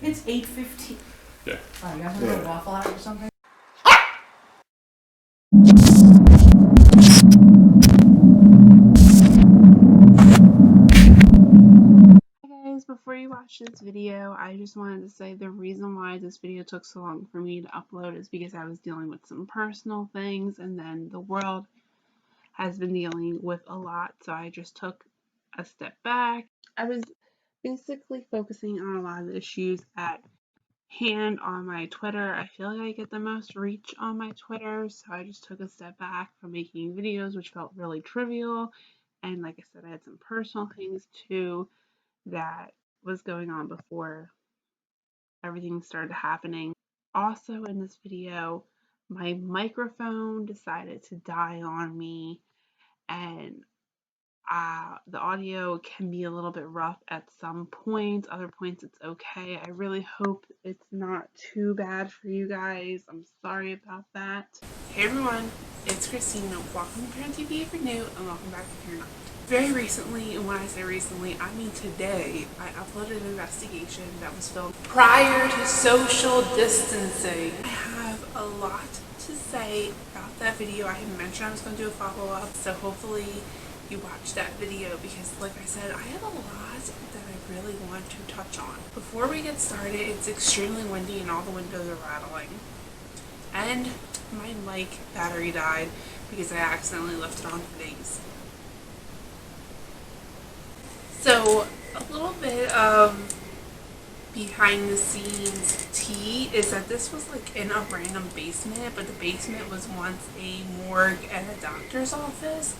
It's 8:15. Yeah. Oh, you guys want to go Waffle House or something? Hey guys, before you watch this video, I just wanted to say the reason why this video took so long for me to upload is because I was dealing with some personal things, and then the world has been dealing with a lot, so I just took a step back. I was basically focusing on a lot of the issues at hand on my Twitter. I feel like I get the most reach on my Twitter, so I just took a step back from making videos, which felt really trivial. And like I said, I had some personal things too that was going on before everything started happening. Also in this video, my microphone decided to die on me, and the audio can be a little bit rough at some points. Other points it's okay. I really hope it's not too bad for you guys. I'm sorry about that. Hey everyone, it's Christine. Welcome to ParanormalTV if you're new, and welcome back if you're not. Very recently, and when I say recently, I mean today, I uploaded an investigation that was filmed prior to social distancing. I have a lot to say about that video. I had mentioned I was going to do a follow-up, so hopefully you watch that video, because like I said, I have a lot that I really want to touch on. Before we get started, it's extremely windy and all the windows are rattling. And my mic battery died because I accidentally left it on for days. So a little bit of behind the scenes tea is that this was like in a random basement, but the basement was once a morgue and a doctor's office.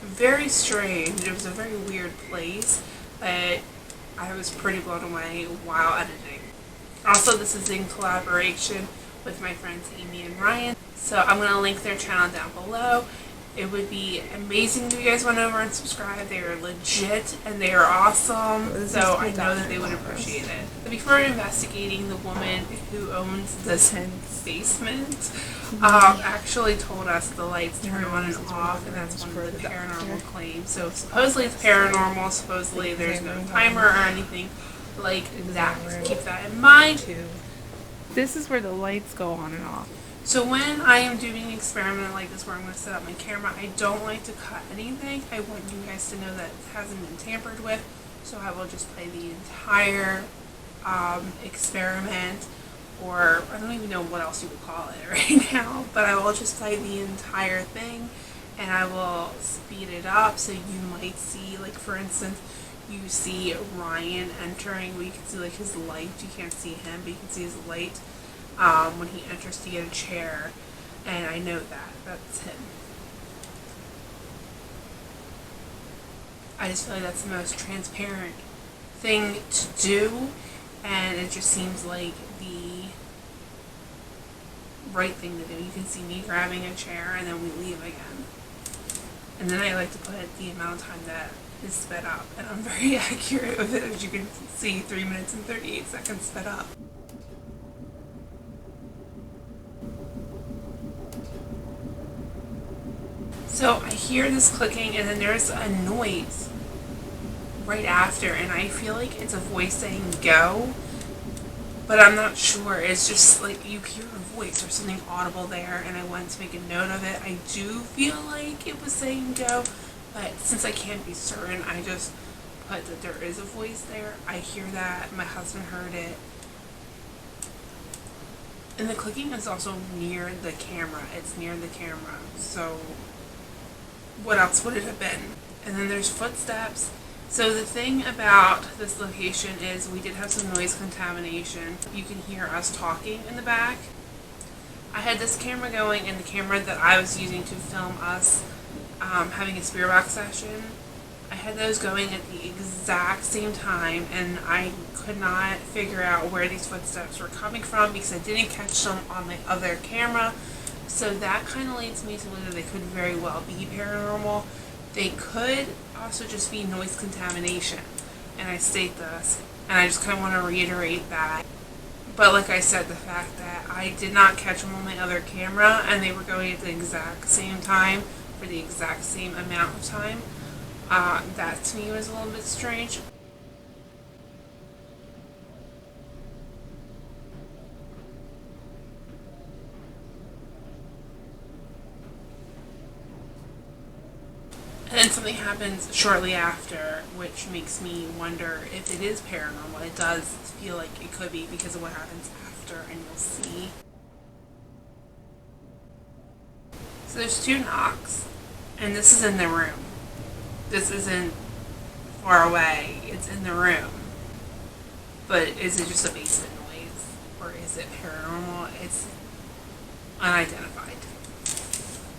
Very strange. It was a very weird place, but I was pretty blown away while editing. Also, this is in collaboration with my friends Amy and Ryan, so I'm going to link their channel down below. It would be amazing if you guys went over and subscribed. They are legit and they are awesome, so I know that they would appreciate it. But before investigating, the woman who owns this basement actually told us the lights turn on and off, and that's one of the paranormal claims. So supposedly it's paranormal, supposedly there's no timer or anything like that. Keep that in mind. This is where the lights go on and off. So when I am doing an experiment like this where I'm going to set up my camera, I don't like to cut anything. I want you guys to know that it hasn't been tampered with, so I will just play the entire experiment, or I don't even know what else you would call it right now, but I will just play the entire thing, and I will speed it up so you might see, like for instance, you see Ryan entering, where you can see like his light. You can't see him, but you can see his light when he enters to get a chair, and I know that's him. I just feel like that's the most transparent thing to do, and it just seems like the right thing to do. You can see me grabbing a chair, and then we leave again. And then I like to put the amount of time that is sped up, and I'm very accurate with it. As you can see, 3 minutes and 38 seconds sped up. So I hear this clicking, and then there's a noise right after, and I feel like it's a voice saying go, but I'm not sure. It's just like you hear a voice or something audible there, and I went to make a note of it. I do feel like it was saying go, but since I can't be certain, I just put that there is a voice there. I hear that. My husband heard it. And the clicking is also near the camera. It's near the camera. So what else would it have been? And then there's footsteps. So the thing about this location is we did have some noise contamination. You can hear us talking in the back. I had this camera going, and the camera that I was using to film us having a spirit box session, I had those going at the exact same time, and I could not figure out where these footsteps were coming from because I didn't catch them on my other camera. So that kind of leads me to believe that they could very well be paranormal. They could also just be noise contamination, and I state this, and I just kind of want to reiterate that. But like I said, the fact that I did not catch them on my other camera, and they were going at the exact same time for the exact same amount of time, that to me was a little bit strange. And then something happens shortly after, which makes me wonder if it is paranormal. It does feel like it could be because of what happens after, and you'll see. So there's 2 knocks, and this is in the room. This isn't far away, it's in the room. But is it just a basement noise, or is it paranormal? It's unidentified,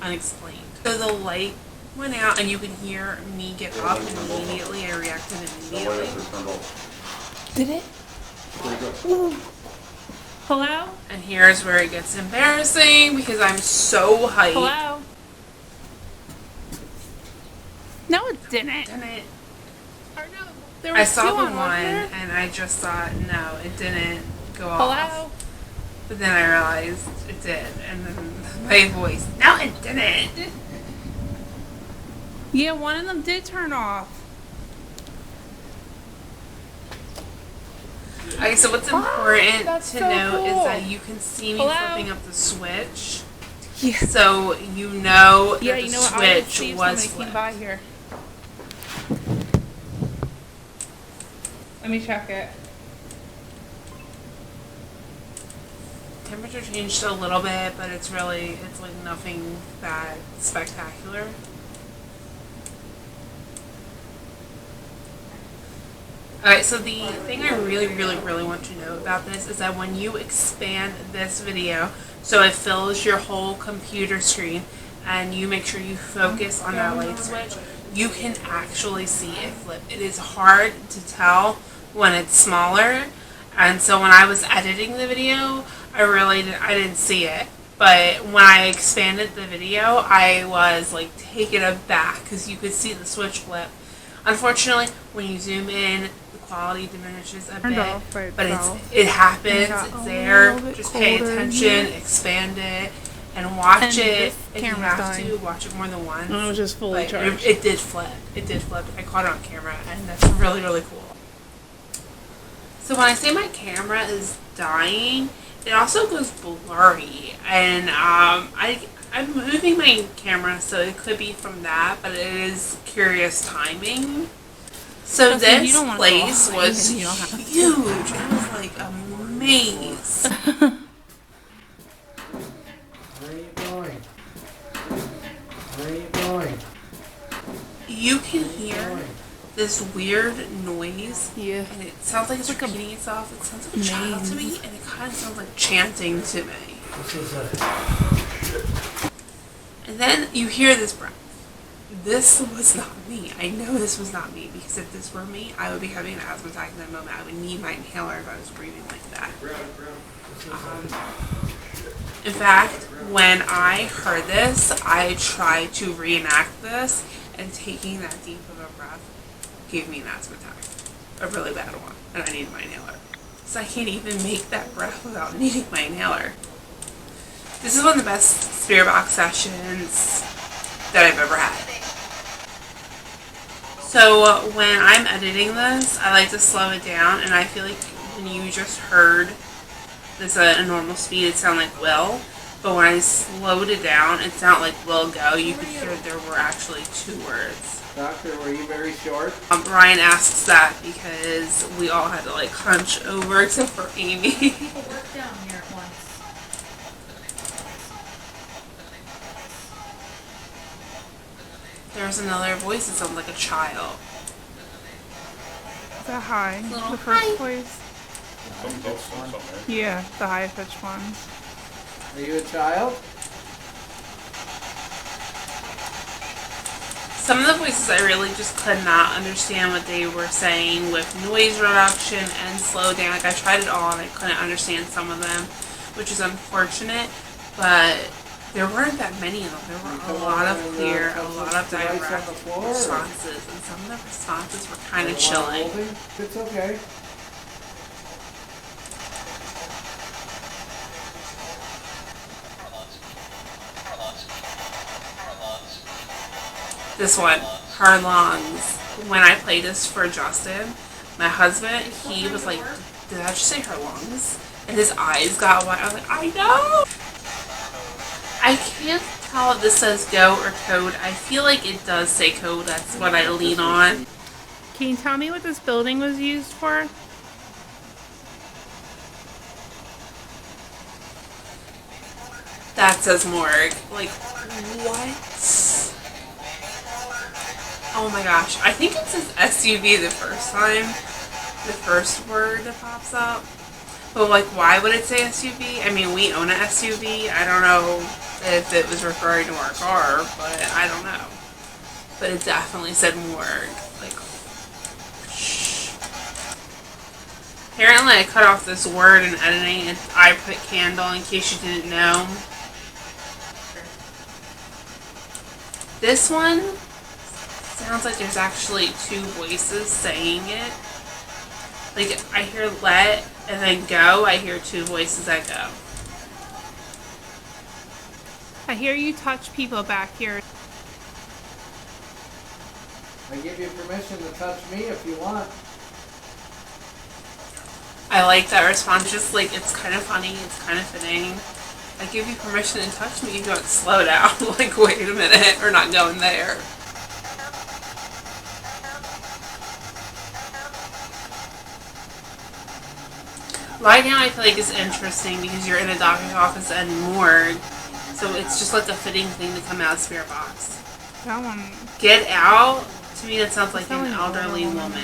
unexplained. So the light went out, and you can hear me get up, and immediately I reacted immediately. Did it? Ooh. Hello? And here's where it gets embarrassing because I'm so hyped. Hello? No, it didn't. Didn't it? Or no, there was I saw 2 the on, one, wasn't there? and I just thought, no, it didn't go off. Hello? But then I realized it did, and then my voice, no, it didn't. Yeah, one of them did turn off. Okay, so what's important That's to so know is cool. that you can see me Hello? flipping up the switch. Yeah. So you know Yeah, that you the know what? I would see switch if was somebody flipped. came by here. Let me check it. Temperature changed a little bit, but it's like nothing that spectacular. Alright, so the thing I really want you to know about this is that when you expand this video, so it fills your whole computer screen, and you make sure you focus on that light switch, you can actually see it flip. It is hard to tell when it's smaller, and so when I was editing the video, I didn't see it. But when I expanded the video, I was like taken aback because you could see the switch flip. Unfortunately, when you zoom in, the quality diminishes a bit, but it happens, it's there. Just pay attention, expand it, and watch it. If you have to, watch it more than once. And it was just fully charged. It did flip. It did flip. I caught it on camera, and that's really cool. So when I say my camera is dying, it also goes blurry, and I'm moving my camera, so it could be from that, but it is curious timing. So this place was huge. It was like a maze. Where are you going? Where are you going? You can hear this weird noise, Yeah. and it sounds like it's repeating itself. It sounds like a child to me, and it kind of sounds like chanting to me. This is a... And then you hear this breath. This was not me. I know this was not me, because if this were me, I would be having an asthma attack in that moment. I would need my inhaler if I was breathing like that. In fact, when I heard this, I tried to reenact this, and taking that deep of a breath gave me an asthma attack. A really bad one. And I needed my inhaler. So I can't even make that breath without needing my inhaler. This is one of the best spirit box sessions that I've ever had. So when I'm editing this, I like to slow it down, and I feel like when you just heard this at a normal speed, it sounded like will, but when I slowed it down, it sounded like will go. You could hear there were actually 2 words. Doctor, were you very short? Ryan asks that because we all had to like hunch over except for Amy. People work down here at once. There's another voice that sounds like a child. The high, the first voice. Yeah, the high pitched ones. Are you a child? Some of the voices I really just could not understand what they were saying with noise reduction and slow down. Like I tried it all and I couldn't understand some of them, which is unfortunate, but there weren't that many of them. There were a lot of clear, a lot of direct responses, and some of the responses were kind of chilling. It's okay. This one, her lungs. When I played this for Justin, my husband, he was like, did I just say her lungs? And his eyes got wide. I was like, I know! I can't tell if this says go or code. I feel like it does say code. That's what I lean on. Can you tell me what this building was used for? That says morgue. Like, what? Oh my gosh. I think it says SUV the first time. The first word that pops up. But like, why would it say SUV? I mean, we own an SUV. I don't know if it was referring to our car, but I don't know. But it definitely said morgue. Like, shh. Apparently I cut off this word in editing and I put candle in case you didn't know. This one sounds like there's actually two voices saying it. Like, I hear let and then go. I hear two voices that go. I hear you touch people back here. I give you permission to touch me if you want. I like that response. Just like, it's kind of funny. It's kind of fitting. I give you permission to touch me. You don't slow down. Like, wait a minute. We're not going there. Right now I feel like it's interesting because you're in a doctor's office and morgue. So it's just like a fitting thing to come out of spirit box. That one. Get out? To me that sounds like an elderly woman.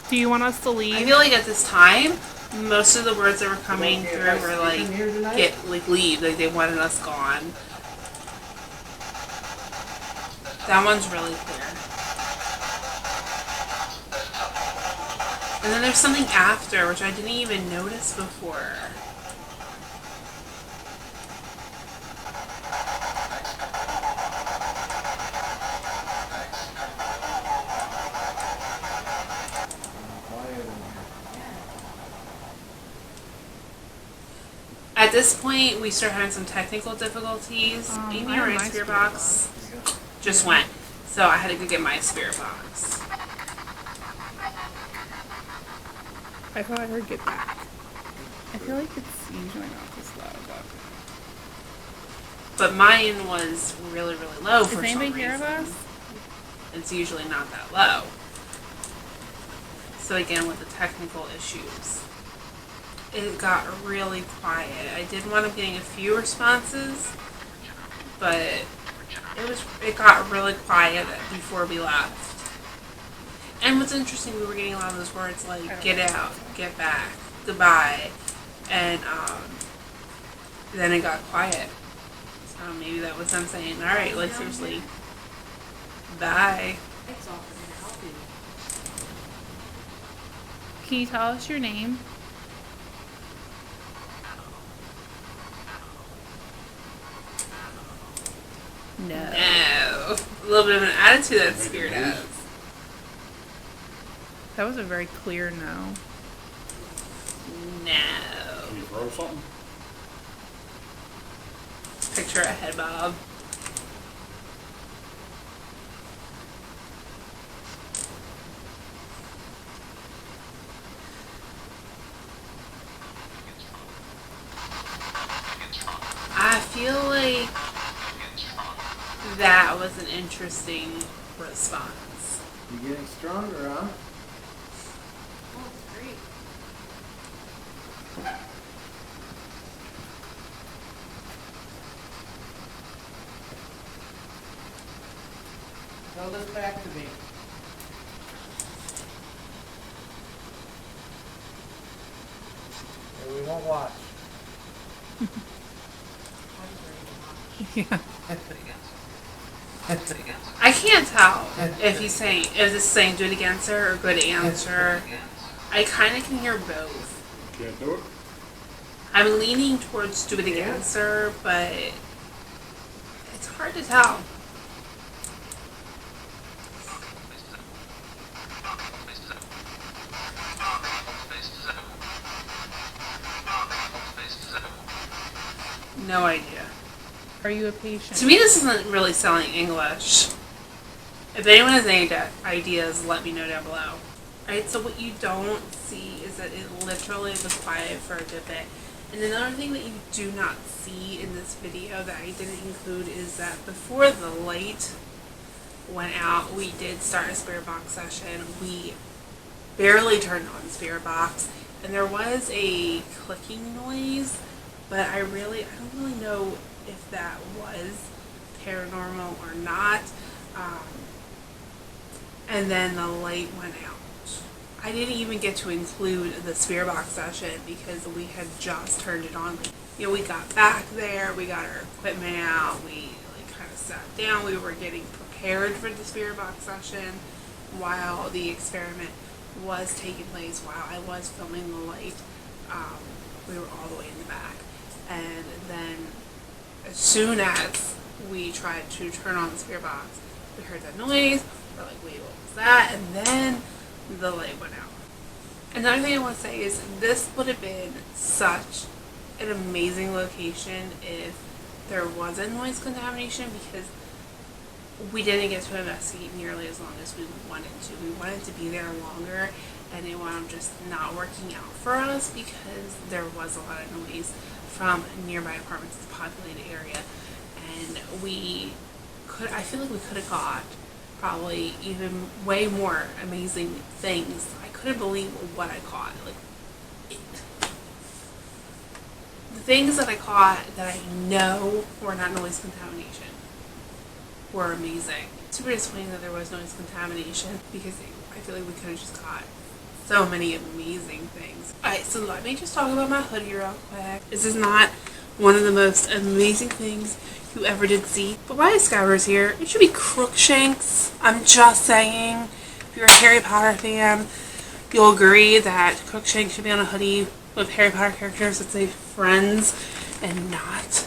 Do you want us to leave? I feel like at this time, most of the words that were coming through were like, leave. Like, they wanted us gone. That one's really clear. And then there's something after, which I didn't even notice before. At this point, we start having some technical difficulties. Maybe our spirit box just went. So I had to go get my spirit box. I thought I heard get back. I feel like it's usually not this loud, but mine was really, really low for some reason. Does anybody hear of us? It's usually not that low. So again, with the technical issues, it got really quiet. I did wind up getting a few responses, but it got really quiet before we left. And what's interesting, we were getting a lot of those words like get out, get back, goodbye, and then it got quiet. So maybe that was them saying, all right, like seriously, bye. Can you tell us your name? No. No. A little bit of an attitude that spirit has. That was a very clear no. No. Can you throw something? Picture a head bob. I feel like that was an interesting response. You getting stronger, huh? Oh, great. Tell this back to me. Hey, we won't watch. Yeah. I can't tell if he's saying, if this is saying do it again, sir, or good answer. I kind of can hear both. Can't do it? I'm leaning towards do it again, sir, but it's hard to tell. No idea. Are you a patient? To me, this isn't really selling English. If anyone has any ideas, let me know down below. Right, so what you don't see is that it literally was quiet for a good bit. And another thing that you do not see in this video that I didn't include is that before the light went out, we did start a spirit box session. We barely turned on the spirit box, and there was a clicking noise, but I don't really know if that was paranormal or not. And then the light went out. I didn't even get to include the spirit box session because we had just turned it on. You know, we got back there, we got our equipment out, we kind of sat down, we were getting prepared for the spirit box session while the experiment was taking place, while I was filming the light. We were all the way in the back. And then as soon as we tried to turn on the spirit box, we heard that noise. We're like, wait, what was that? And then the light went out. Another thing I want to say is this would have been such an amazing location if there wasn't noise contamination, because we didn't get to investigate nearly as long as we wanted to. We wanted to be there longer, and it wound up just not working out for us because there was a lot of noise from nearby apartments in the populated area. And I feel like we could have got probably even way more amazing things. I couldn't believe what I caught. The things that I caught that I know were not noise contamination were amazing. Super disappointing that there was noise contamination because I feel like we could have just caught so many amazing things. Alright, so let me just talk about my hoodie real quick. This is not one of the most amazing things you ever did see. But why is Scabbers here? It should be Crookshanks. I'm just saying. If you're a Harry Potter fan, you'll agree that Crookshanks should be on a hoodie with Harry Potter characters that say friends and not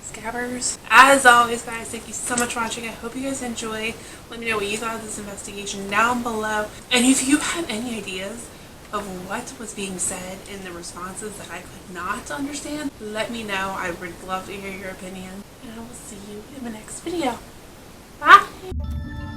Scabbers. As always, guys, thank you so much for watching. I hope you guys enjoy. Let me know what you thought of this investigation down below. And if you have any ideas of what was being said in the responses that I could not understand, let me know. I would love to hear your opinion. And I will see you in the next video. Bye!